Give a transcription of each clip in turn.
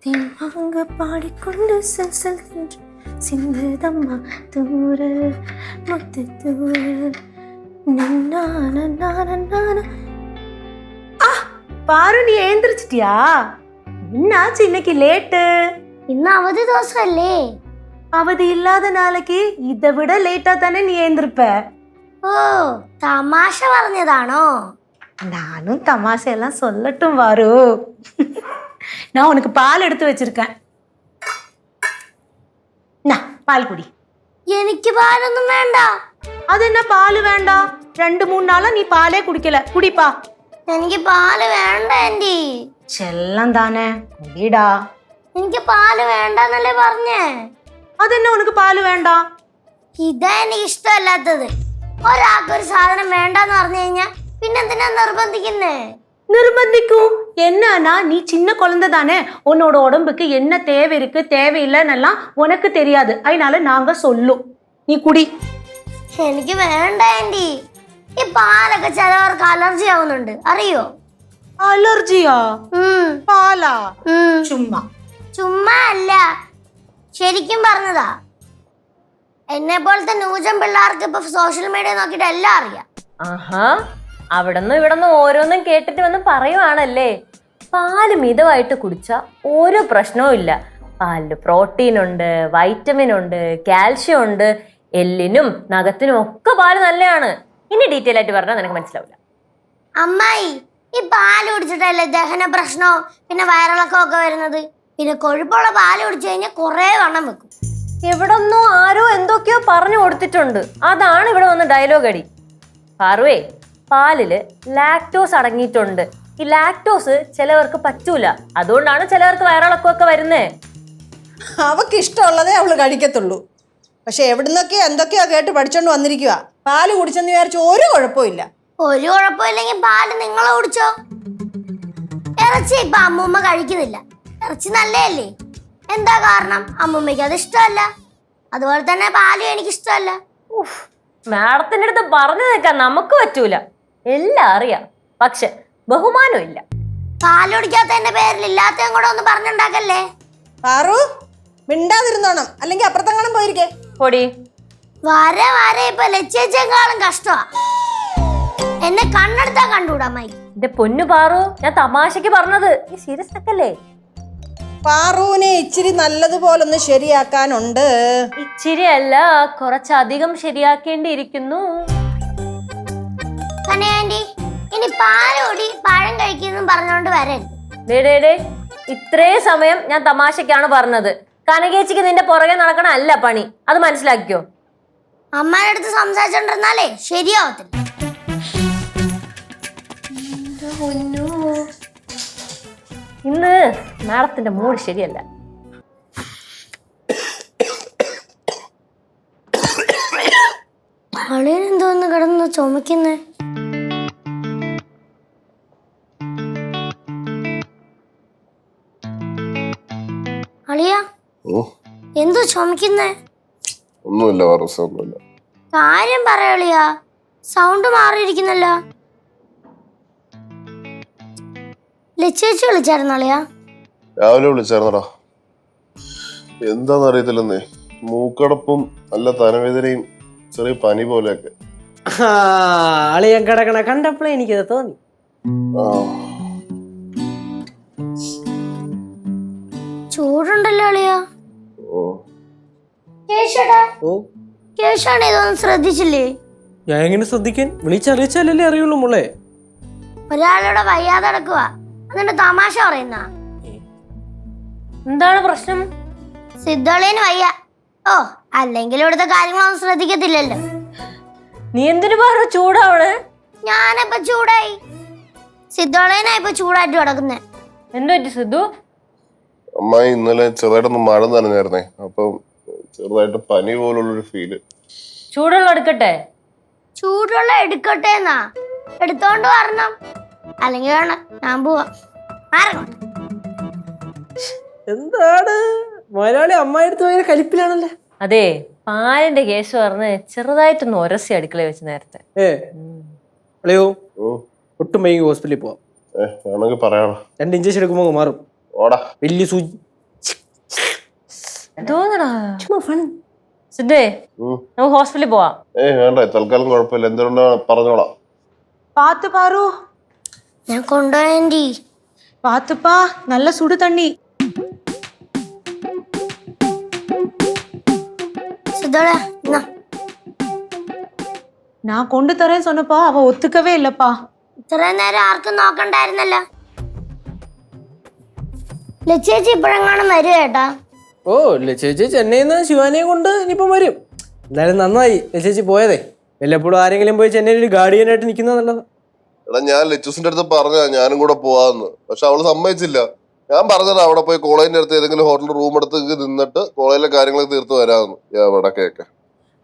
தெம்மாங்க பாடிக்கொண்டு செல் தின்று சிந்துதம்மா தூரல் முத்து தூரல் பாரு நீ ஏந்திரிச்சிட்டியா? என்னாச்சு இன்னைக்கு லேட்டு? இன்னும் அவதி தோசை இல்லே. அவதி இல்லாத நாளைக்கு இதை விட லேட்டா தானே நீ ஏந்திருப்ப. ഓ തമാശ പറഞ്ഞതാണോ? நானும் தமாஷெல்லாம் சொல்லட்டும் வாரு. நான் உனக்கு பால் எடுத்து வச்சிருக்கேன். பால் குடி. എനിക്ക് പാലൊന്നും വേണ്ട. അതെന്നാ പാല് വേണ്ട? 2-3 നാളാ നീ പാലേ കുടിക്കല. കുടിപ്പാ. എനിക്ക് പാല് വേണ്ട ആന്റി. ചെല്ലം താനേ കുടിടാ. എനിക്ക് പാല് വേണ്ടെന്നല്ലേ പറഞ്ഞേ. അതെന്നാ ഉനക്ക് പാല് വേണ്ട? ഇതാ എനിക്ക് ഇഷ്ടമല്ലാത്തത്. ഒരാൾക്ക് ഒരു സാധനം വേണ്ടെന്ന് പറഞ്ഞു കഴിഞ്ഞാൽ പിന്നെന്തിനാ നിർബന്ധിക്കുന്നേ? நிர்பந்திக்கும் என்னன்னா நீ சின்ன குழந்தை தானே, உன்னோட உடம்புக்கு என்ன தேவை இருக்கு தேவையில்லைன்னெல்லாம் உனக்கு தெரியாது. அதனால நாங்க சொல்லும், நீ குடி. എനിക്ക് വേണ്ട ആന്റി. ഈ പാലൊക്കെ ചിലവർക്ക് അലർജി ആവുന്നുണ്ട്, അറിയോ? അലർജിയാ? പാലാ? ചുമ്മാ ചുമ്മാ അല്ല, ശരിക്കും പറഞ്ഞതാ. എന്നെ പോലത്തെ ന്യൂജൻ പിള്ളേർക്ക് ഇപ്പൊ സോഷ്യൽ മീഡിയ നോക്കിയിട്ട് എല്ലാം അറിയാം. ആഹാ, അവിടെന്നും ഇവിടെന്നും ഓരോന്നും കേട്ടിട്ട് വന്ന് പറയുവാണല്ലേ. പാല് മിതമായിട്ട് കുടിച്ചാൽ ഒരു പ്രശ്നവും ഇല്ല. പാലില് പ്രോട്ടീൻ ഉണ്ട്, വൈറ്റമിൻ ഉണ്ട്, കാൽഷ്യം ഉണ്ട്. എല്ലിനും നഖത്തിനും ഒക്കെ പാല് നല്ലതാണ്. ഇനി ഡീറ്റെയിൽ ആയിട്ട് പറഞ്ഞാൽ നിനക്ക് മനസ്സിലാവില്ല. അമ്മായി, ഈ പാല് കുടിച്ചിട്ടല്ലേ ദഹന പ്രശ്നവും പിന്നെ വയറിളക്കവും ഒക്കെ വരുന്നത്. പിന്നെ കൊഴുപ്പുള്ള പാല് കുടിച്ചു കഴിഞ്ഞാൽ കുറെ വണ്ണം വെക്കും. എവിടൊന്നോ ആരോ എന്തൊക്കെയോ പറഞ്ഞു കൊടുത്തിട്ടുണ്ട്. അതാണ് ഇവിടെ വന്ന് ഡയലോഗ് അടി. പാറുവേ, പാലില് ലാക്ടോസ് അടങ്ങിയിട്ടുണ്ട്. ഈ ലാക്ടോസ് ചിലവർക്ക് പറ്റൂല. അതുകൊണ്ടാണ് ചിലവർക്ക് വയറിളക്കമൊക്കെ വരുന്നേ. അവക്ക് ഇഷ്ടമുള്ളതേ അവള് കഴിക്കത്തുള്ളൂ. പക്ഷെ എവിടുന്നൊക്കെയോ എന്തൊക്കെയോ കേട്ട് പഠിച്ചോണ്ട് വന്നിരിക്കുക. പാല് കുടിച്ചെന്ന് വിചാരിച്ച ഒരു കുഴപ്പമില്ല. ഒരു കുഴപ്പമില്ലെങ്കിൽ പാല് നിങ്ങൾ കുടിച്ചോ. ഇറച്ചി ഇപ്പൊ അമ്മൂമ്മ കഴിക്കുന്നില്ല. ഇറച്ചി നല്ലതല്ലേ? എന്താ കാരണം? അമ്മൂമ്മയ്ക്ക് അത് ഇഷ്ടമല്ല. അതുപോലെ തന്നെ പാലും എനിക്ക് ഇഷ്ടമല്ല. മാഡത്തിന്റെ അടുത്ത് പറഞ്ഞു നിൽക്കാൻ നമുക്ക് പറ്റൂല. എല്ലാം അറിയാം, പക്ഷെ ബഹുമാനം ഇല്ല. പാല് കുടിക്കാത്തതിന്റെ പേരിൽ ഇല്ലാത്തതും കൂടെ ഒന്ന് പറഞ്ഞുണ്ടാക്കല്ലേ. പാറു, മിണ്ടാതിരുന്നോണം, അല്ലെങ്കിൽ അപ്പുറത്തെങ്ങാനും പോയിരിക്കേ. പൊടി വരെ വരെ ഇപ്പൊ ലച്ചേച്ചേക്കാളും കഷ്ടമാ. എന്നെ കണ്ണെടുത്താ കണ്ടുകൂടാ അമ്മായി. എന്റെ പൊന്നു പാറു, ഞാൻ തമാശക്ക് പറഞ്ഞത്. ഈ സീരിയസ് ആക്കല്ലേ. പാറുവിനെ ഇച്ചിരി നല്ലതുപോലൊന്ന് ശരിയാക്കാനുണ്ട്. ഇച്ചിരി അല്ല, കുറച്ചധികം ശരിയാക്കേണ്ടിയിരിക്കുന്നു. ആന്റി, ഇനി പാലോടി പഴം കഴിക്കുന്നു പറഞ്ഞോണ്ട് വരരുത്. ഇത്രയും സമയം ഞാൻ തമാശക്കാണ് പറഞ്ഞത്. കനകേച്ചിക്ക് നിന്റെ പുറകെ നടക്കണ അല്ല പണി, അത് മനസ്സിലാക്കിയോ? അമ്മയുടെ അടുത്ത് സംസാരിച്ചോണ്ടിരുന്നാലേ ശരിയാവത്തില്ല. ഇന്ന് മാഡത്തിന്റെ മൂഡ് ശരിയല്ല. അളിയനെന്തോന്ന് കിടന്ന് ചുമക്കുന്നേ? അളിയ എന്തോ ചുമക്കുന്നേ? ഒന്നുമില്ല, ഒന്നുമില്ല. കാര്യം പറയളിയാ, സൗണ്ട് മാറിയിരിക്കുന്നല്ലോ. ലച്ചേച്ചി വിളിച്ചായിരുന്നു അളിയാ? രാവിലെ വിളിച്ചായിരുന്നടാ. എന്താന്ന് അറിയത്തില്ലെന്നേ, മൂക്കടപ്പും നല്ല തലവേദനയും ചെറിയ പനി പോലെയൊക്കെ. അളിയൻ കിടക്കണ കണ്ടപ്പോഴേ എനിക്കത് തോന്നി. ചൂടുണ്ടല്ലോ അളിയാ. കേശാണ് ഇതൊന്നും ശ്രദ്ധിച്ചില്ലേ? ഞാൻ എങ്ങനെ ശ്രദ്ധിക്കാൻ? വിളിച്ചറിയിച്ചാലല്ലേ അറിയുള്ളൂ മോളെ. ഒരാളുടെ വയ്യാതെ നടക്കുക, എന്നിട്ട് തമാശ പറയുന്ന. എന്താണ് പ്രശ്നം? സിദ്ധോളിന് വയ്യ. ഓ, അല്ലെങ്കിൽ ഇവിടുത്തെ കാര്യങ്ങളൊന്നും ശ്രദ്ധിക്കത്തില്ലല്ലോ. നീ എന്തിനു പറഞ്ഞു ചൂടാവണ്? ഞാനിപ്പോ ചൂടായി. സിദ്ധോളിനാ ഇപ്പൊ ചൂടായിട്ട് കിടക്കുന്നേ. എന്താ പറ്റി സിദ്ധു? അമ്മായി ഇന്നലെ ചെറുതായിട്ടൊന്ന് മഴ നനഞ്ഞായിരുന്നേ, അപ്പൊ ചെറുതായിട്ട് പനി പോലുള്ളൊരു ഫീല്. ചൂടുള്ള എടുക്കട്ടെ? ചൂടുള്ള എടുക്കട്ടെ എന്നാ? എടുത്തോണ്ട് വരണം, അല്ലെങ്കിൽ വേണം ഞാൻ പോവാ. എന്താണ് മലയാളി അമ്മായി അടുത്ത് ഭയങ്കര കലിപ്പിലാണല്ലേ? അതെ, പാലിന്റെ കേസ് പറഞ്ഞ് ചെറുതായിട്ടൊന്ന് ഉരസി അടുക്കള വെച്ച് നേരത്തെ. അല്ലയോ, ഒട്ടും വൈകി ഹോസ്പിറ്റലിൽ പോവാം. 2 ഇഞ്ചക്ഷൻ എടുക്കുമ്പോ മാറും. വലിയ സൂചി തോന്നടാ ചുമ്മാ ഫൺ. സിദ്ധേ നമുക്ക് ഹോസ്പിറ്റലിൽ പോവാം. വേണ്ട, തൽക്കാലം കുഴപ്പമില്ല. എന്തുകൊണ്ടാ പറഞ്ഞോളാം. பாத்து பாரு. ഞാൻ കൊണ്ടുപോയി. பாத்துப்பா, நல்ல சுடு தண்ணி. സിദ്ധോളെ എന്നാ நான் கொண்டு தரேன்னு சொன்னப்பா அவ ஒத்துக்கவே இல்லப்பா. ഇത്രയും നേരം ആർക്കും നോക്കണ്ടായിരുന്നല്ലോ. ലച്ചേച്ചി ഇപ്പോഴെങ്ങാനും വരും ഏട്ടാ. ഓ ലച്ചേച്ചി ചെന്നൈയിൽ നിന്ന് ശിവാനിയെ കൊണ്ട് ഇനിയിപ്പം വരും. എന്തായാലും നന്നായി ലച്ചേച്ചി പോയതേ. വല്ലപ്പോഴും ആരെങ്കിലും പോയി ചെന്നൈയിൽ ഒരു ഗാർഡിയനായിട്ട് നിൽക്കുന്നത് നല്ലതാ. എടാ, ഞാൻ ലച്ചൂസിന്റെ അടുത്ത് പറഞ്ഞ ഞാനും കൂടെ പോവാന്ന്. പക്ഷെ അവള് സമ്മതിച്ചില്ല. ഞാൻ പറഞ്ഞതാ അവിടെ പോയി കോളേജിന്റെ അടുത്ത് ഏതെങ്കിലും ഹോട്ടൽ റൂം എടുത്ത് നിന്നിട്ട് കോളേജിലെ കാര്യങ്ങളൊക്കെ തീർത്ത് വരാമെന്ന്. എവിടൊക്കെയൊക്കെ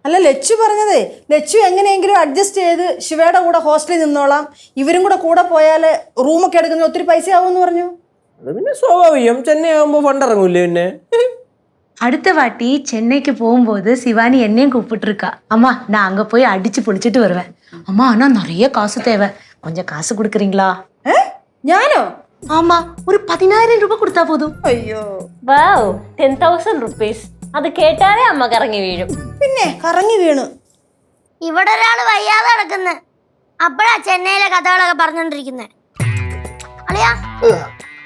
അല്ല, ലച്ചു പറഞ്ഞതേ, ലച്ചു എങ്ങനെയെങ്കിലും അഡ്ജസ്റ്റ് ചെയ്ത് ശിവയുടെ കൂടെ ഹോസ്റ്റലിൽ നിന്നോളാം, ഇവരും കൂടെ പോയാൽ റൂമൊക്കെ എടുക്കുന്ന ഒത്തിരി പൈസ ആവുമെന്ന് പറഞ്ഞു. അത് പിന്നെ സ്വാഭാവികം. ചെന്നൈ ആകുമ്പോൾ ഫണ്ട് ഇറങ്ങൂല്ലേ പിന്നെ. அடுத்த வாட்டி சென்னைக்கு போகும்போது சிவானி என்னையும் கூப்பிட்டுருக்கா. அம்மா நான் அங்கே போய் அடிச்சு பொழிச்சிட்டு வருவேன். அம்மா ஆனால் நிறைய காசு தேவை, கொஞ்சம் காசு கொடுக்குறீங்களா? ഞാനോ? ஆமா, ஒரு 10,000 ரூபாய் கொடுத்தா போதும். അയ്യോ, വാവ്, 10,000 rupees. അത് കേട്ടാലേ അമ്മ കറങ്ങി വീഴും. പിന്നെ കറങ്ങി വീണു. ഇവിടെ ഒരാള് വയ്യാതെ കിടക്കുന്നു. അപ്പോഴാ ചെന്നൈയിലെ കഥകളൊക്കെ പറഞ്ഞോണ്ടിരിക്കുന്നെ. അളിയാ,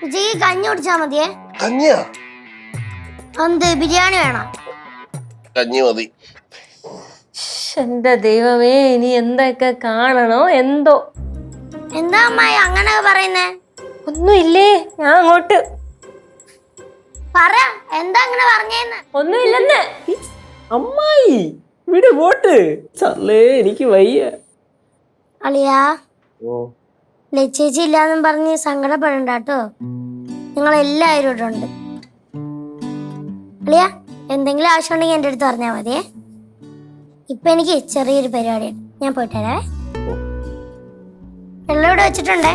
ഉച്ചയ്ക്ക് കഞ്ഞി കുടിച്ചാ മതിയേ. കഞ്ഞിയാ? എന്ത് ബിരിയാണി വേണം? കഞ്ഞി മതി. എന്റെ ദൈവമേ, ഇനി എന്തൊക്കെ കാണണോ എന്തോ. എന്താ അമ്മായി അങ്ങനെയൊക്കെ പറയുന്നേ? ഒന്നുമില്ലേ, ഞാൻ അങ്ങോട്ട്. പറ, എന്താ അങ്ങനെ പറഞ്ഞേന്ന്? ഒന്നുമില്ലെന്ന്. അമ്മായി ഇവിടെ പോട്ട് ചല്ലേ, എനിക്ക് വയ്യ. അളിയാ, ലച്ചേച്ചി ഇല്ലാന്നും പറഞ്ഞ് സങ്കടപ്പെടണ്ട കേട്ടോ. നിങ്ങളെല്ലാവരും ഇവിടെ ഉണ്ട്. അളിയാ, എന്തെങ്കിലും ആവശ്യമുണ്ടെങ്കിൽ എൻ്റെ അടുത്ത് പറഞ്ഞാൽ മതിയേ. ഇപ്പൊ എനിക്ക് ചെറിയൊരു പരിപാടിയുണ്ട്, ഞാൻ പോയിട്ട് വരാവേ. വെള്ളം ഇവിടെ വെച്ചിട്ടുണ്ടേ,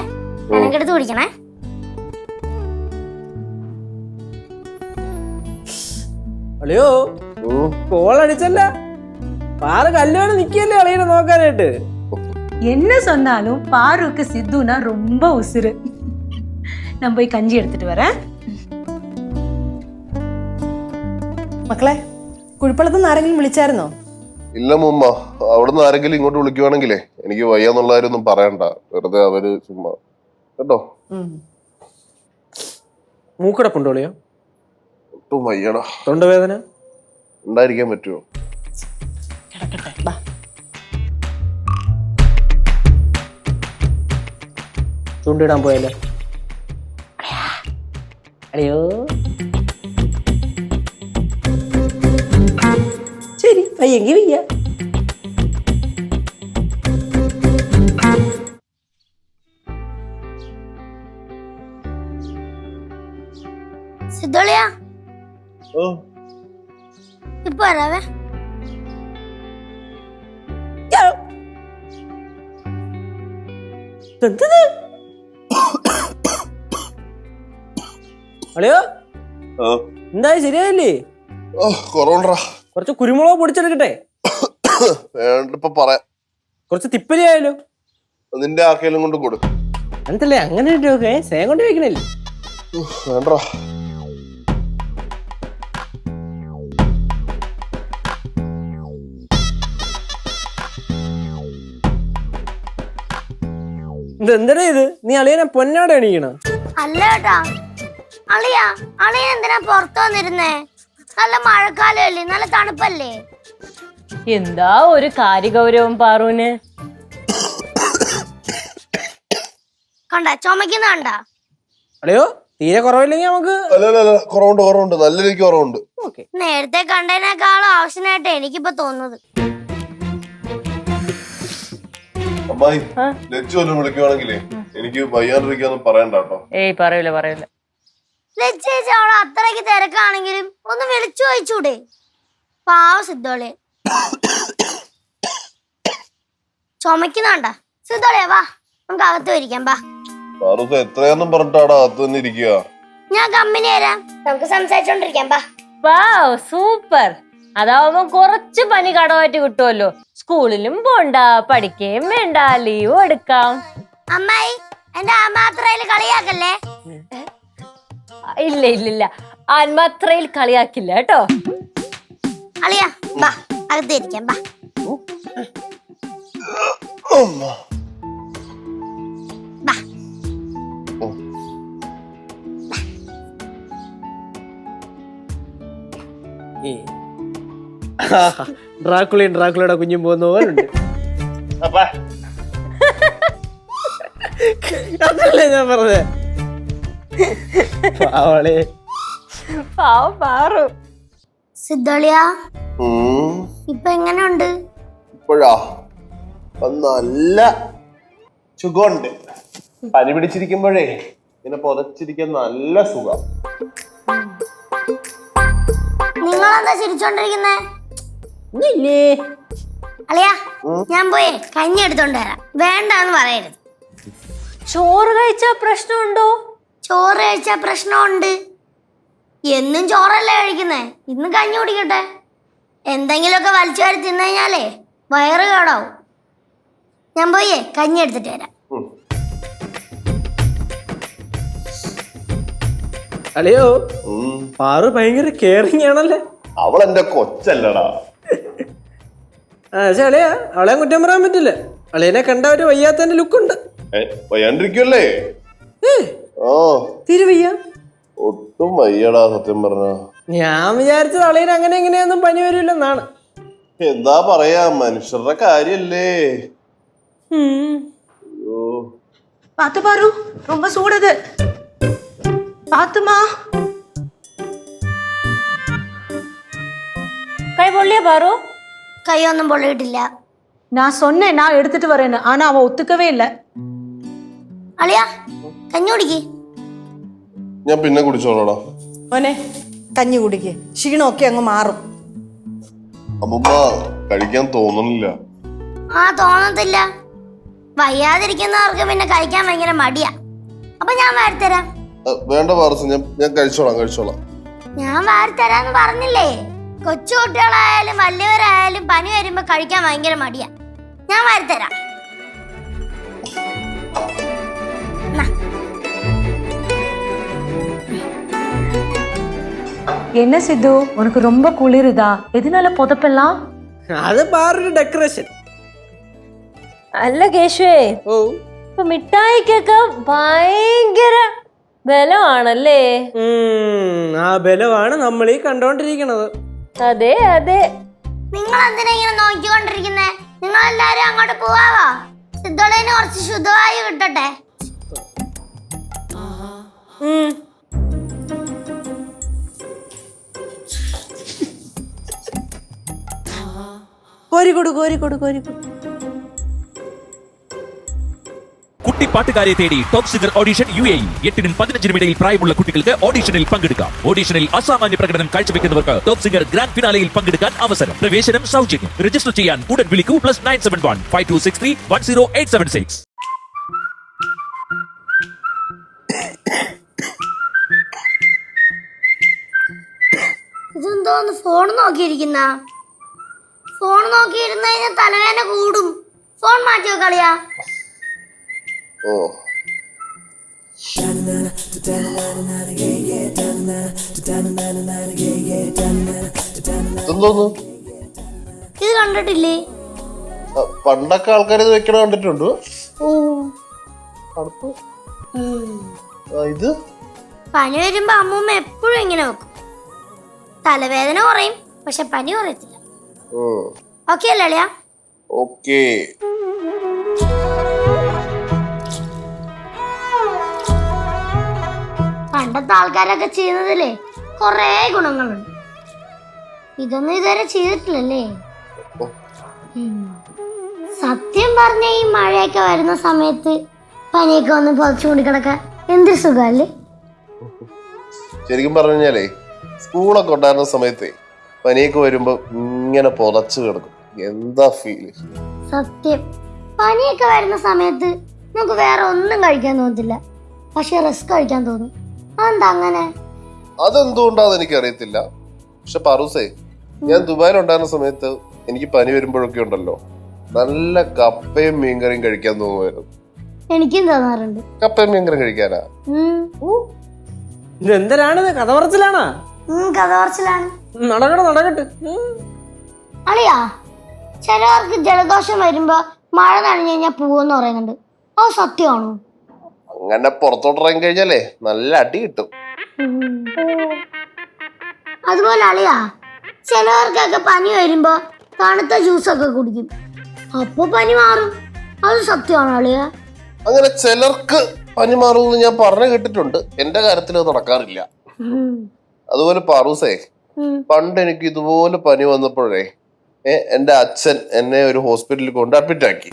എനിക്കെടുത്ത് കുടിക്കണേ. അളിയോ, കോൾ അടിച്ചല്ല, പാറ് കല്ലുവാണ് നിക്കല്ലേ അളിയനെ നോക്കാനായിട്ട്. என்ன சொன்னாலும் பாருக்கு சித்துனா ரொம்ப உசுரு. நான் போய் கஞ்சி எடுத்துட்டு வரேன். മക്കളെ, കുഴിപ്പള്ളത്ത് നിന്ന് ആരെങ്കിലും വിളിച്ചായിരുന്നോ? ഇല്ല മുമ്മ, അവിടുന്ന് ആരെങ്കിലും ഇങ്ങോട്ട് വിളിക്കുവാണെങ്കിലേ എനിക്ക് വയ്യാന്നുള്ള കാര്യമൊന്നും പറയണ്ട. വെറുതെ അവര് ചുമ്മാ കേട്ടോ. മൂക്കടപ്പുണ്ടോ അളിയോ? ഒട്ടും വയ്യടാ. തൊണ്ടവേദന ഉണ്ടായിരിക്കാൻ പറ്റുമോ? കിടക്കട്ടെ, ബാ. ചൂണ്ടിടാൻ പോയല്ലേ അളിയോ? ശരി, വയ്യെങ്കി വയ്യ. സിദ്ധോളിയാ, ഇപ്പൊ വരാവേ. അളിയോ, എന്തായി ശരിയായില്ലേ? കൊറോണ കുറച്ച് കുരുമുളക് പൊടിച്ചെടുക്കട്ടെ? വേണ്ടിപ്പോ പറയാം. കുറച്ച് തിപ്പലി ആയാലോ? നിന്റെ ആർക്കെങ്കിലും കൊണ്ട് കൊടു. അങ്ങനല്ലേ, അങ്ങനെ ഇട്ടൊക്കെ സേം കൊണ്ട് വെക്കണല്ലേ? വേണ്ട. ഇതെന്താ ഇത്? നീ അളിയനെ പൊന്നാടെ എണീക്കണ? അല്ല കേട്ടാ, അളിയാ, അളിയ എന്തിനാ പുറത്തു വന്നിരുന്നേ? നല്ല മഴക്കാലമല്ലേ, നല്ല തണുപ്പല്ലേ? എന്താ ഒരു കാര്യഗൗരവം പാറൂന്? കണ്ട ചുമക്കുന്ന കണ്ട? അളിയോ, തീരെ കുറവില്ലെങ്കിൽ നമുക്ക്. അല്ല, കുറവുണ്ട്, നല്ല രീതിക്ക് കുറവുണ്ട്. നേരത്തെ കണ്ടതിനേക്കാളും ആവശ്യമായിട്ട് എനിക്കിപ്പോ തോന്നുന്നത്. അമ്മായി, ലച്ചു ഒന്ന് വിളിക്കുവാണെങ്കിലേ എനിക്ക് വയ്യാണ്ടിരിക്കാന്ന് പറയണ്ട കേട്ടോ. ഏയ് പറയൂല. ലച്ചേച്ചി അവളെ അത്രയ്ക്ക് തിരക്കാണെങ്കിലും ഒന്ന് വിളിച്ചു ചോദിച്ചൂടെ? പാവ സിദ്ധോളെ ചുമക്കുന്നുണ്ട. സിദ്ധോളെ വാ, നമുക്ക് അകത്ത് വരിക്കാം. ബാ, എത്രയാന്നും പറഞ്ഞിട്ടാടാ അകത്ത് തന്നെ ഇരിക്കുക. ഞാൻ കമ്പനി തരാം, നമുക്ക് സംസാരിച്ചോണ്ടിരിക്കാം. ബാ. വാവ്, സൂപ്പർ. അതാവുമ്പോ കുറച്ച് പനി കടമായിട്ട് കിട്ടുമല്ലോ. സ്കൂളിലും പോണ്ട, പഠിക്കുകയും വേണ്ട, ലീവും എടുക്കാം. അമ്മായി, എന്റെ അമ്മ അത്രയില് കളിയാക്കല്ലേ. ഇല്ല ആത്മാത്രയിൽ കളിയാക്കില്ല കേട്ടോ. അളിയാ ബാ അകത്തേരിക്കാം ബാ. ബാ ഡ്രാക്കുളയുടെ കുഞ്ഞും പോകുന്ന പോലുണ്ട്. അതല്ലേ ഞാൻ പറഞ്ഞേ. അവളെ പാവം പാറു. സിദ്ധളിയാ ഇപ്പൊ എങ്ങനെയുണ്ട്? ഇപ്പോഴാ നല്ല സുഖമുണ്ട്. പനി പിടിച്ചിരിക്കുമ്പോഴേ ഇങ്ങനെ പൊതച്ചിരിക്കാൻ നല്ല സുഖം. നിങ്ങളെന്താ ചിരിച്ചോണ്ടിരിക്കുന്നേ? അളിയാ ഞാൻ പോയേ കഞ്ഞി എടുത്തോണ്ട് വരാം. വേണ്ടാന്ന് പറയരുത്. ചോറ് കഴിച്ചാ പ്രശ്നമുണ്ടോ? ചോറ് കഴിച്ചാ പ്രശ്നമുണ്ട്. എന്നും ചോറല്ലേ കഴിക്കുന്നേ, ഇന്ന് കഞ്ഞി കുടിക്കട്ടെ. എന്തെങ്കിലുമൊക്കെ വലിച്ചു വാരി തിന്നു കഴിഞ്ഞാലേ വയറ് കേടാവും. ഞാൻ പോയേ കഞ്ഞി എടുത്തിട്ട് വരാം. അളിയോ പാറു ഭയങ്കര കെയറിങ് ആണല്ലേ. അവൾ എന്റെ കൊച്ചല്ലടാ. പക്ഷെ അളിയാ അവളെ കുറ്റം പറയാൻ പറ്റില്ല. അളിയനെ കണ്ട ഒരു വയ്യാത്തന്റെ ലുക്കുണ്ട്. വയ്യാണ്ടിരിക്കുവല്ലേ? ഓ തിരുവയ്യ ഒട്ടും വയ്യടാ സത്യം പറഞ്ഞ. ഞാൻ വിചാരിച്ചത് അളിയൻ അങ്ങനെ എങ്ങനെയൊന്നും പനി വരില്ലെന്നാണ്. എന്താ പറയാ, മനുഷ്യരുടെ കാര്യല്ലേ. பாத்து பாரு, ரொம்ப சூடுது. பாத்துமா. കൈ പൊള്ളിയ പാറു? കൈയൊന്നും പൊള്ളിയിട്ടില്ല. நான் சொன்னேன் நான் எடுத்துட்டு வரேன்னு, ஆனா அவன் ஒத்துக்கவே இல்லை. അളിയാ കഞ്ഞി കുടിക്ക്. ഞാൻ പിന്നെ കുടിച്ചോളാടാ. മോനെ കഞ്ഞി കുടിക്ക്, ക്ഷീണമൊക്കെ അങ്ങ് മാറും. അമ്മമ്മ കഴിക്കാൻ തോന്നണില്ല. ആ തോന്നത്തില്ല. വയ്യാതിരിക്കുന്നവർക്ക് പിന്നെ കഴിക്കാൻ ഭയങ്കര മടിയാ. അപ്പൊ ഞാൻ വാരിത്തരാം. വേണ്ട പാറസ്, ഞാൻ കഴിച്ചോളാം. ഞാൻ വാരിത്തരാന്ന് പറഞ്ഞില്ലേ. കൊച്ചു കുട്ടികളായാലും വലിയവരായാലും പനി വരുമ്പോ കഴിക്കാൻ ഭയങ്കര മടിയാ. ഞാൻ വാരിത്തരാം. என்ன சித்து, உனக்கு ரொம்ப குளிருதா? எதனால புதப்பெல்லாம்? അത് പാറൊരു ഡെക്കറേഷൻ. അല്ല കേശുവേ, ഓ ഇപ്പൊ മിഠായിക്കൊക്കെ ഭയങ്കര ബലമാണല്ലേ? ആ ബലമാണ് നമ്മൾ ഈ കണ്ടോണ്ടിരിക്കണത്. അതെ അതെ. നിങ്ങൾ എന്തിനാ ഇങ്ങനെ നോക്കിക്കൊണ്ടിരിക്കുന്നേ? നിങ്ങൾ എല്ലാരും അങ്ങോട്ട് പോവാവോ? സിദ്ധോളിന് കുറച്ച് ശുദ്ധവായു കിട്ടട്ടെ. കോരിക്കൊടു. കുട്ടിപ്പാട്ടുകാരെ തേടി ടോപ്പ് സിംഗർ ഓഡിഷൻ UAE. 8-നും 15-നും ഇടയിൽ പ്രായമുള്ള കുട്ടികൾക്ക് ഓഡിഷനിൽ പങ്കെടുക്കാം. ഓഡിഷനിൽ അസാമാന്യ പ്രകടനം കാഴ്ചവെക്കുന്നവർക്ക് ടോപ്പ് സിംഗർ ഗ്രാൻഡ് ഫിനാലയിൽ പങ്കെടുക്കാൻ അവസരം. പ്രവേശനം സൗജന്യം. രജിസ്റ്റർ ചെയ്യാൻ ഉടൻ വിളിക്കൂ +971 5263 10876. ഇതെന്തോന്ന് ഫോൺ നോക്കിയിരിക്കുന്ന? ഫോൺ നോക്കിയിരുന്ന് കഴിഞ്ഞാൽ തലവേദന കൂടും. ഫോൺ മാറ്റി വെക്കളിയാ. ഓ എന്തോന്നു? ഇത് കണ്ടിട്ടില്ലേ? പണ്ടൊക്കെ ആൾക്കാർ ഇത് വെക്കണ കണ്ടിട്ടുണ്ട്. ഓ ഇത് പനി വരുമ്പോ അമ്മൂമ്മ എപ്പോഴും ഇങ്ങനെ വെക്കും. തലവേദന കുറയും, പക്ഷെ പനി കുറയത്തില്ല. ഓക്കെ അല്ലേ അളിയാ? ഓക്കേ. പണ്ടത്തെ ആൾക്കാരൊക്കെ ചെയ്യുന്നതിലേ കൊറേ ഗുണങ്ങളുണ്ട്. ഇതൊന്നും ഇതുവരെ ചെയ്തിട്ടില്ലല്ലേ? സത്യം പറഞ്ഞ ഈ മഴയൊക്കെ വരുന്ന സമയത്ത് പനിയൊക്കെ വന്ന് പുതച്ചു കൊണ്ടിക്കിടക്കാൻ എന്തൊരു സുഖല്ലേ. ശരിക്കും പറഞ്ഞു കഴിഞ്ഞാലേ സ്കൂളൊക്കെ ഉണ്ടായിരുന്ന സമയത്തെ പനിയൊക്കെ വരുമ്പോ ഇങ്ങനെ പൊതച്ചു കിടക്കും. എന്താ ഫീല്. സത്യം, പനിയൊക്കെ വരുന്ന സമയത്ത് നമുക്ക് വേറെ ഒന്നും കഴിക്കാൻ തോന്നത്തില്ല, പക്ഷെ റിസ്ക് കഴിക്കാൻ തോന്നും. അതെന്താ അങ്ങനെ? അതെന്തുകൊണ്ടാന്ന് എനിക്കറിയത്തില്ല. പക്ഷെ പറൂസേ, ഞാൻ ദുബായിലുണ്ടായിരുന്ന സമയത്ത് എനിക്ക് പനി വരുമ്പോഴൊക്കെ ഉണ്ടല്ലോ നല്ല കപ്പയും മീൻകറിയും കഴിക്കാൻ തോന്നുമായിരുന്നു. എനിക്കും തോന്നാറുണ്ട്. കപ്പയും മീൻകറിയും കഴിക്കാനാ? ഇത് എന്തരാണിത്? കഥ പറച്ചിലാണാ? കഥ പറച്ചിലാണ്. നടക്കട്ടെ. അളിയാ, ചിലവർക്ക് ജലദോഷം വരുമ്പോ മഴ നനഞ്ഞു കഴിഞ്ഞാൽ പോവെന്ന് പറയുന്നുണ്ട്. അത് സത്യമാണോ? അങ്ങനെ പുറത്തോട്ടിറങ്ങി കഴിഞ്ഞാലേ നല്ല അടി കിട്ടും. അതുപോലെ അളിയാ, ചിലവർക്കൊക്കെ പനി വരുമ്പോ തണുത്ത ജ്യൂസൊക്കെ കുടിക്കും, അപ്പൊ പനി മാറും. അത് സത്യമാണോ അളിയാ? അങ്ങനെ ചിലർക്ക് പനി മാറുമെന്ന് ഞാൻ പറഞ്ഞു കേട്ടിട്ടുണ്ട്. എന്റെ കാര്യത്തിൽ അത് നടക്കാറില്ല. അതുപോലെ പാറൂസേ, പണ്ട് എനിക്ക് ഇതുപോലെ പനി വന്നപ്പോഴേ എന്റെ അച്ഛൻ എന്നെ ഒരു ഹോസ്പിറ്റലിൽ കൊണ്ട് അഡ്മിറ്റ് ആക്കി.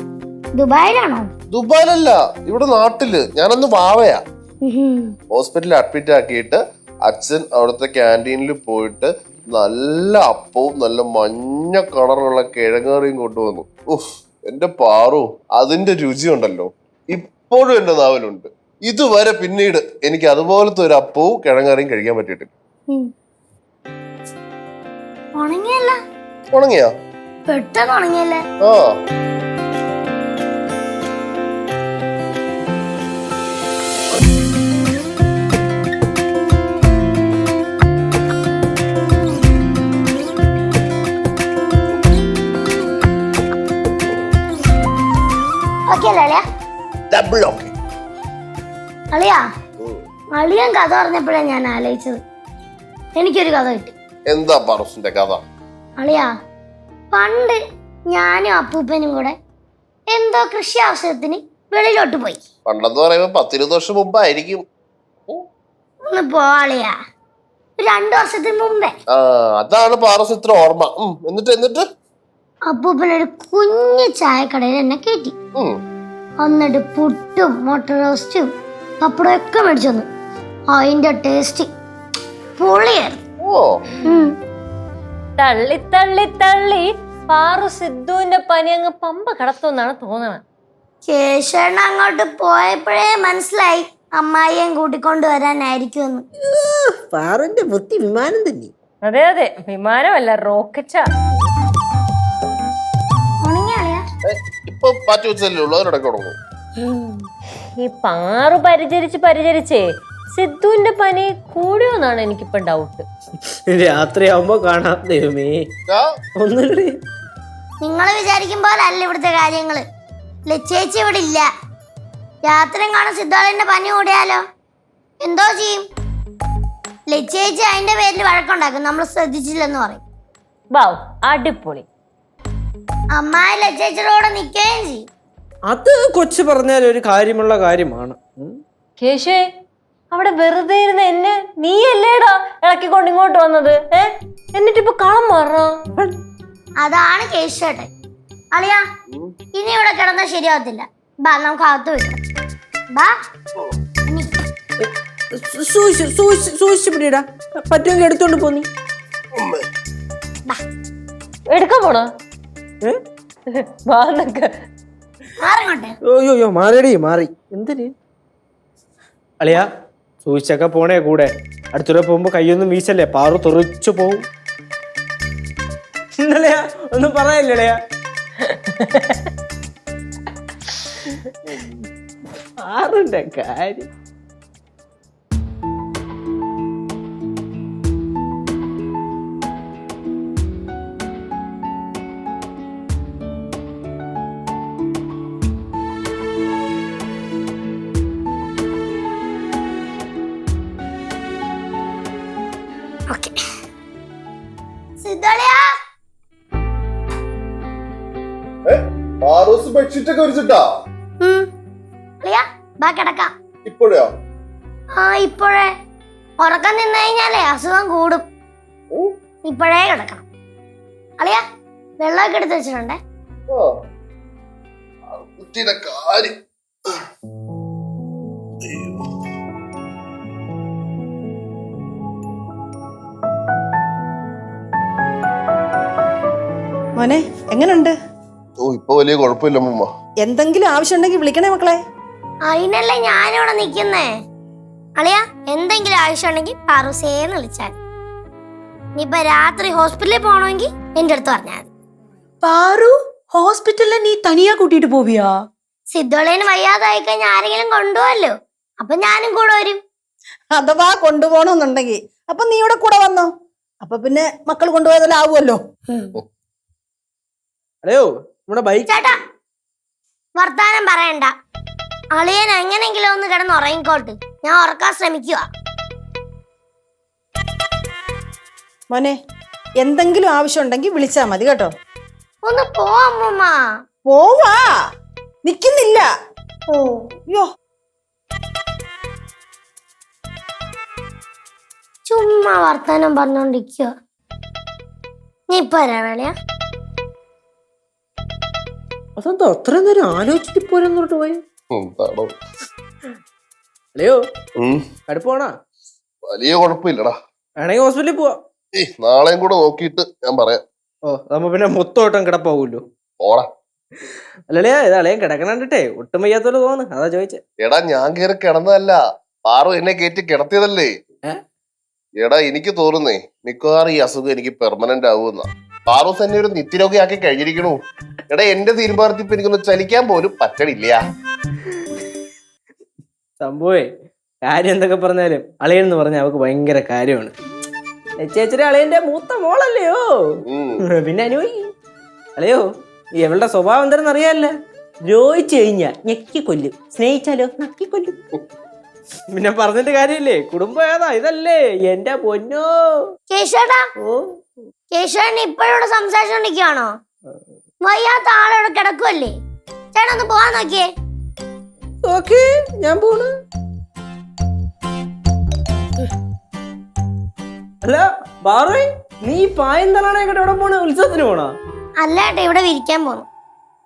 ദുബായിലാണോ? ദുബായിലല്ല, ഇവിടെ നാട്ടില്. ഞാനന്ന് വാവയാ. ഹോസ്പിറ്റലിൽ അഡ്മിറ്റ് ആക്കിയിട്ട് അച്ഛൻ അവിടുത്തെ ക്യാൻറ്റീനിൽ പോയിട്ട് നല്ല അപ്പവും നല്ല മഞ്ഞ കളറുള്ള കിഴങ്ങറിയും കൊണ്ടുവന്നു. ഉഫ്, എന്റെ പാറു, അതിന്റെ രുചി ഉണ്ടല്ലോ ഇപ്പോഴും എന്റെ നാവിലുണ്ട്. ഇതുവരെ പിന്നീട് എനിക്ക് അതുപോലത്തെ ഒരു അപ്പവും കിഴങ്ങറിയും കഴിക്കാൻ പറ്റിയിട്ടില്ല. ഉണങ്ങിയല്ല? ഉണങ്ങിയാ? പെട്ടെന്ന് ഉണങ്ങിയല്ലേ? ആ, ഓക്കെ അല്ലേ അളിയാ? Double okay. അളിയാ, അളിയൻ കഥ പറഞ്ഞപ്പോഴാണ് ഞാൻ ആലോചിച്ചത്. എനിക്കൊരു കഥ കിട്ടി. എന്താ പാറൂസിന്റെ കഥ? അളിയാ, പണ്ട് ഞാനും അപ്പൂപ്പനും കൂടെ എന്തോ കൃഷി ആവശ്യത്തിന് വെളിയിലോട്ട് പോയി. പണ്ടെന്ന് പറയുമ്പോ 10-20 വർഷം മുമ്പായിരിക്കും. ഒന്ന് പോളിയാ, 2 വർഷത്തിന് മുമ്പേ. ആ, അതാണ് പാറൂസ് ഇത്ര ഓർമ്മ. എന്നിട്ട് അപ്പൂപ്പനൊരു കുഞ്ഞു ചായക്കടയിൽ എന്നെ കയറ്റി. എന്നിട്ട് പുട്ടും മുട്ട റോസ്റ്റും പപ്പടം ഒക്കെ മേടിച്ചു തന്നു. അതിന്റെ ടേസ്റ്റ് പൊളിയായിരുന്നു. തള്ളി തള്ളി തള്ളി പാറു സിദ്ധുവിന്റെ പനി അങ്ങ് പമ്പ കടത്തുമെന്നാണ് തോന്നണത്. കേശവൻ അങ്ങോട്ട് പോയപ്പോഴേ മനസ്സിലായി അമ്മായിയും കൂട്ടിക്കൊണ്ട് വരാനായിരിക്കുമെന്ന്. പാറുന്റെ ബുദ്ധി വിമാനം തന്നെ. അതെ, വിമാനമല്ല, റോക്കറ്റാ. ഇപ്പൊ മാറ്റി വെച്ചല്ലേ ഉള്ളൂ, അതിനിടയ്ക്ക് തുടങ്ങും. ഈ പാറു പരിചരിച്ചേ സിദ്ധുവിന്റെ പനി കൂടിയോന്നാണ് എനിക്കിപ്പൊ ഡൗട്ട്. രാത്രിയാവുമ്പോ കാണാം. ദൈവമേ, ഒന്നുകൂടി. നിങ്ങൾ വിചാരിക്കും പോലെ അല്ല ഇവിടുത്തെ കാര്യങ്ങള്. ലച്ചേച്ചി ഇവിടെ ഇല്ല. രാത്രി കാണും സിദ്ധാളിന്റെ പനി കൂടിയാലോ എന്തോ ചെയ്യും. ലച്ചേച്ചി അതിന്റെ പേരിൽ വഴക്കുണ്ടാക്കും, നമ്മൾ ശ്രദ്ധിച്ചില്ലെന്ന് പറയും. വാവ്, അടിപൊളി. അമ്മായി ലച്ചേച്ചിയോടെ നിൽക്കുകയും ചെയ്യും. അത് കൊച്ചു പറഞ്ഞാൽ ഒരു കാര്യമുള്ള കാര്യമാണ്. കേശേ, അവിടെ വെറുതെ ഇരുന്ന എന്നെ നീയല്ലേടാ ഇളക്കിക്കൊണ്ട് ഇങ്ങോട്ട് വന്നത്? എന്നിട്ടിപ്പൊ കളം മാറോ? അതാണ് കേശേട്ടൻ. അളിയാ, ഇനി ഇവിടെ കിടന്നാൽ ശരിയാവത്തില്ല. ബാ, നമുക്ക് അകത്ത് വെക്കാം. ബാ, സൂക്ഷിച്ചു പിടിയിടാ. പറ്റുമെങ്കിൽ എടുത്തോണ്ട് പോന്നി. എടുക്കാൻ പോണോ? വാന്നൊക്കെ മാറിങ്ങോട്ടെ. മാറി. എന്തിന് അളിയാ? സൂക്ഷിച്ചൊക്കെ പോണേ കൂടെ. അടുത്തൂടെ പോകുമ്പോ കൈയൊന്നും വീശല്ലേ, പാറു തെറിച്ചു പോവും. ഇന്നലെയാ ഒന്നും പറയല്ലേളയാ? പാറുന്റെ കാര്യം. പാറൂസ് ബെഡ്ഷീറ്റ് ഒക്കെ വിരിച്ചിട്ടാ? ബാ, കിടക്കാം. ഇപ്പോഴാ? ഇപ്പോഴേ. ഉറക്കം നിന്ന് കഴിഞ്ഞാലേ അസുഖം കൂടും. ഇപ്പോഴേ കിടക്കണം. അളിയാ, വെള്ളമൊക്കെ എടുത്ത് വെച്ചിട്ടുണ്ടേ. കാര്യം മോനെ, എങ്ങനുണ്ട്? ഇപ്പൊ വലിയ കുഴപ്പമില്ല അമ്മൂമ്മ. എന്തെങ്കിലും ആവശ്യമുണ്ടെങ്കിൽ വിളിക്കണേ മക്കളെ. അതിനല്ലേ ഞാനിവിടെ നിക്കുന്നേ. അളിയാ, എന്തെങ്കിലും ആവശ്യമുണ്ടെങ്കിൽ പാറൂസേന്ന് വിളിച്ചാൽ. ഇനിയിപ്പൊ രാത്രി ഹോസ്പിറ്റലിൽ പോകണമെങ്കിൽ എന്റെ അടുത്ത് പറഞ്ഞാൽ മതി. പാറു, ഹോസ്പിറ്റലിൽ നീ തനിയാ കൂട്ടിട്ട് പോവിയാ? സിദ്ധോളേന് വയ്യാതായി കഴിഞ്ഞാൽ ആരെങ്കിലും കൊണ്ടുപോവല്ലോ, അപ്പൊ ഞാനും കൂടെ വരും. അഥവാ കൊണ്ടുപോകണമെന്നുണ്ടെങ്കിൽ അപ്പൊ നീ ഇവിടെ കൂടെ വന്നോ. അപ്പൊ പിന്നെ മക്കൾ കൊണ്ടുപോയതെല്ലാം ആവുമല്ലോ. അല്ലയോ നമ്മുടെ ബൈക്ക് ചേട്ടാ വർത്താനം പറയണ്ട. അളിയൻ എങ്ങനെങ്കിലും ഒന്ന് കിടന്ന് ഉറങ്ങിക്കോട്ട്, ഞാൻ ഉറക്കാൻ ശ്രമിക്കുക. മോനെ എന്തെങ്കിലും ആവശ്യം ഉണ്ടെങ്കിൽ വിളിച്ചാ മതി കേട്ടോ. ഒന്ന് പോ അമ്മൂമ്മ. പോവാ, നിക്കുന്നില്ല. ഓ അയ്യോ ചുമ്മാ വർത്താനം പറഞ്ഞോണ്ടിരിക്കുക. നീ ഇപ്പൊ വരാ. അതെന്താ അത്രയും നേരം ആലോചിച്ചിട്ട് പോരെന്ന് പറഞ്ഞിട്ട് പോയി? എന്താണോ അല്ലയോ കടുപ്പാണോ? വലിയ കുഴപ്പമില്ലടാ. വേണമെങ്കിൽ ഹോസ്പിറ്റലിൽ പോവാ. നാളെയും കൂടെ നോക്കിയിട്ട് ഞാൻ പറയാം. ഓ അതാകുമ്പോ പിന്നെ മൊത്തമായിട്ടും കിടപ്പാവൂല്ലോ. ഓടാ. അല്ലല്ലേ ഇത് അളയും കിടക്കണണ്ടിട്ടേ ഒട്ടും വയ്യാത്തോലെ തോന്നുന്നു, അതാ ചോദിച്ചേ. എടാ ഞാൻ കയറി കിടന്നതല്ല, പാറു എന്നെ കയറ്റി കിടത്തിയതല്ലേ. എടാ എനിക്ക് തോന്നുന്നേ മിക്കവാറും ഈ അസുഖം എനിക്ക് പെർമനന്റ് ആവുമെന്നാ. പാറൂസ് എന്നെ ഒരു നിത്യരോഗിയാക്കി കഴിഞ്ഞിരിക്കണു. എടാ എന്റെ തീരുമാനത്തിൽ ഇപ്പൊ എനിക്കൊന്ന് ചലിക്കാൻ പോലും പറ്റണില്ല. സംഭവേ കാര്യം എന്തൊക്കെ പറഞ്ഞാലും അളയെന്ന് പറഞ്ഞാൽ അവക്ക് ഭയങ്കര കാര്യമാണ്. ചേച്ചിയുടെ അളയന്റെ മൂത്ത മോളല്ലയോ, പിന്നെ അനുഭവിക്കും. അല്ലയോ എവളുടെ സ്വഭാവം എന്താണെന്ന് അറിയാമല്ലോ. ദ്രോഹിച്ചു കഴിഞ്ഞാ ഞെക്കി കൊല്ലും, സ്നേഹിച്ചാലോ നക്കി കൊല്ലും. പിന്നെ പറഞ്ഞിട്ട് കാര്യമില്ലേ, കുടുംബം ഏതാ ഇതല്ലേ എന്റെ പൊന്നോ. കേശവേട്ടാ, ഓ കേശവൻ ഇപ്പോഴൂടെ സംസാരിച്ചോണ്ടിരിക്കുകയാണോ? വയ്യാത്ത ആളോട് കിടക്കുവല്ലേ. ചേട്ടാ ഒന്ന് പോവാൻ നോക്കിയേ. ഓക്കേ ഞാൻ പോണു. അല്ല ബാറേ നീ പായന്തലാണെ എവിടെ പോണ? ഉത്സവത്തിന് പോണോ? അല്ല ഏട്ടാ, ഇവിടെ വിരിക്കാൻ പോന്നു.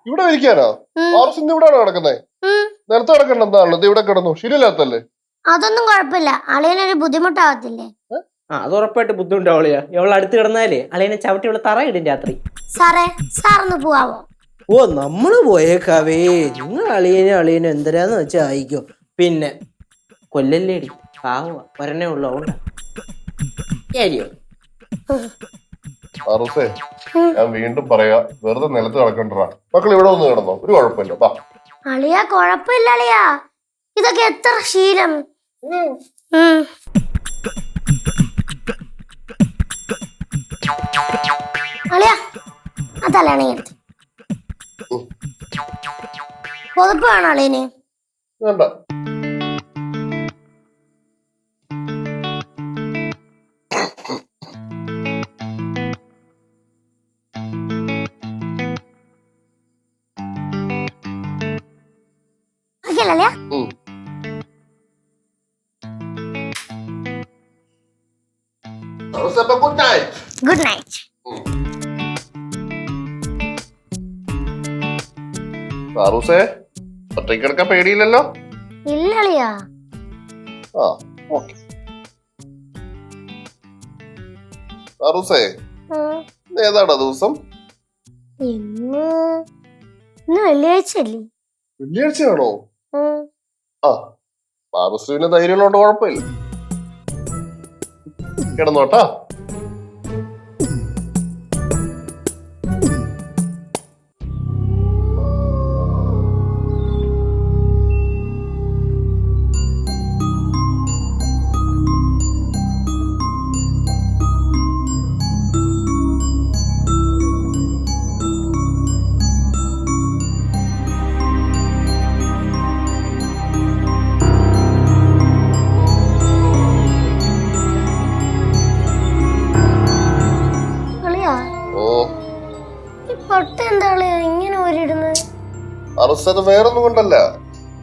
ഇവിടെ ഇരിക്കാനോ? പാറൂസ് ഇന്ന് ഇവിടെയാണോ കിടക്കുന്നേ? നേരത്തെ കിടക്കണ്ട എന്താണല്ലോ, ഇവിടെ കിടന്നു ശരിയല്ലാത്തല്ലേ? അതൊന്നും കുഴപ്പമില്ല, അളിയനൊരു ബുദ്ധിമുട്ടാവത്തില്ലേ? അത് ഉറപ്പായിട്ട് ബുദ്ധിമുട്ടാവളിയാ. എവളെ അടുത്ത് കിടന്നാലേ അളിയനെ ചവിട്ടി ഇവിടെ തറയിടും രാത്രി. സാറേ സാറൊന്ന് പോവാവോ? ഓ നമ്മള് പോയേക്കാവേ. നിങ്ങൾ അളിയനും എന്തരാന്ന് വെച്ചാ ആയിക്കോ. പിന്നെ കൊല്ലല്ലേടി, പാവ ഒരെണ്ണേ ഉള്ളു. അതുകൊണ്ടാ പാറൂസേ ഞാൻ വീണ്ടും പറയാ, വെറുതെ നിലത്ത് കിടക്കണ്ടാ. മക്കൾ ഇവിടെ ഒന്ന് കിടന്നോ, ഒരു കുഴപ്പമില്ല. അളിയാ കൊഴപ്പില്ല അളിയാ, ഇതൊക്കെ എത്ര ശീലം. അളിയാ ആ തലയാണി എടുത്ത് പൊതുപ്പ് വേണോ അളിയന്? വേണ്ട. അളിയാ ഗുഡ് നൈറ്റ്. പാറൂസേ ഒറ്റയ്ക്ക് കിടക്കാൻ പേടിയില്ലല്ലോ? ഇല്ല അളിയാ. ആ ഓക്കെ. പാറൂസേ ഏതാടാ ദിവസം? ഇന്ന് വെള്ളിയാഴ്ച അല്ലേ? വെള്ളിയാഴ്ചയാണോ? ആ പാറൂസിന് ധൈര്യമുള്ളതുകൊണ്ട് കുഴപ്പമില്ല. കിടന്നോട്ടാ. അറുസത് വേറൊന്നും കൊണ്ടല്ല,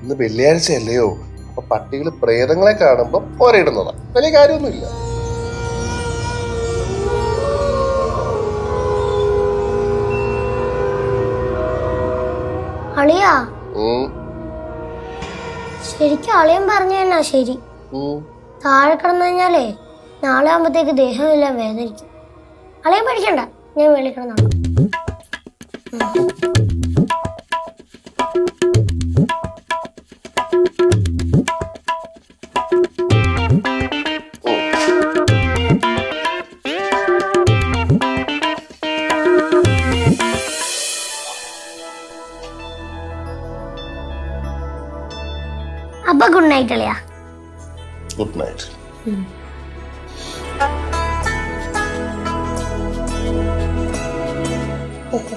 ഇന്ന് വെള്ളിയാഴ്ച അല്ലയോ, അപ്പൊ പട്ടികള് പ്രേതങ്ങളെ കാണുമ്പോ ഒരയിടുന്നതാ, വലിയ കാര്യമൊന്നുമില്ല. അളിയാ ശരിക്കും അളിയൻ പറഞ്ഞു തന്നാ ശരി. താഴെ കിടന്നു കഴിഞ്ഞാലേ നാളെ ആകുമ്പത്തേക്ക് ദേഹമെല്ലാം വേദനിക്കും. അളിയൻ പഠിക്കണ്ട, ഞാൻ വെളി കിടന്നോളാം. അപ്പൊ ഗുഡ് നൈറ്റ് അളിയാ. Good night. ഓക്കെ